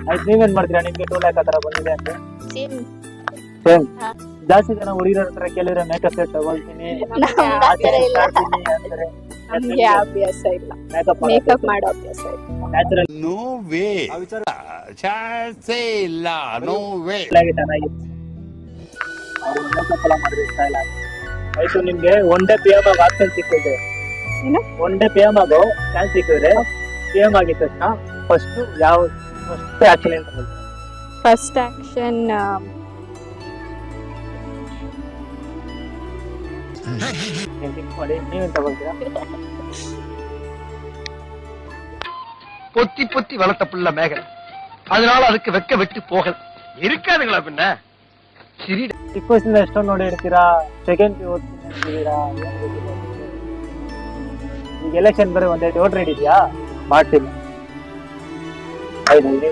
ಆಯ್ತು, ನೀವೇನ್ ಮಾಡ್ತೀರಾ? ನಿಮ್ಗೆ 2 ಲ್ಯಾಕ್ ಆತರ ಬಂದಿದೆ ಅಂದ್ರೆ ಸೇಮ್ ಸೇಮ್. ಜಾಸ್ತಿ ಜನ ಹುಡುಗಿರ ಹತ್ರ ಕೇಳಿದ್ರೆ ಮೇಕಪ್ ಸೆಟ್ ತಗೊಳ್ತೀನಿ, ಆತರ ಇಲ್ಲ. ಅಂತಾರೆ. ನಮ್ಗೆ ಅಭ್ಯಾಸ ಇಲ್ಲ, ಮೇಕಪ್ ಮಾಡೋ ಅಭ್ಯಾಸ ಇಲ್ಲ. ನ್ಯಾಚುರಲ್ ನೋ ವೇ ಚಾನ್ಸೇ ಇಲ್ಲ. No way. ಚೆನ್ನಾಗಿತ್ತು. ಅವ್ರಿಗೆ ಮೇಕಪ್ ಎಲ್ಲ ಮಾಡಿದ್ರೆ ಇಷ್ಟ ಇಲ್ಲ. ಆಯ್ತು, ನಿಮ್ಗೆ ಒನ್ ಡೇ PM ಆಗಿ ಆಪ್ಷನ್ ಸಿಕ್ಕಿದೆ. ಏನು? ಒನ್ ಡೇ PM ಆಗೋ ಚಾನ್ಸ್ ಸಿಕ್ಕಿದ್ರೆ PM ಆಗಿದ ತಕ್ಷಣ ಫಸ್ಟ್ ಆಕ್ಷನ್ ಅಂತ ಹೇಳ್ತೀರಾ? ಫಸ್ಟ್ ಆಕ್ಷನ್ ಥಿಂಕ್ ಮಾಡಿ, ನೀವೇನ್ ತಗೊಳ್ತೀರಾ? பொத்தி பொத்தி வளர்த்த புள்ள மேகலை, அதனால அதுக்கு வெக்க வெட்டி போகல இருக்காதுங்களா பின்ன. சரி, ಚಿಕ್ಕ ವಯಸ್ಸಿಂದ ಎಷ್ಟೊಂದು ನೋಡಿ ಇರ್ತೀರಾ, ಸೆಕೆಂಡ್ PU ಓದ್ತಿದ್ದೀರಾ, ಈಗ ಎಲೆಕ್ಷನ್ ಬರೀ ಒಂದೇ ವೋಟ್ ರೆಡಿ ಇದೆಯಾ? ಮಾಡ್ತೀನಿ.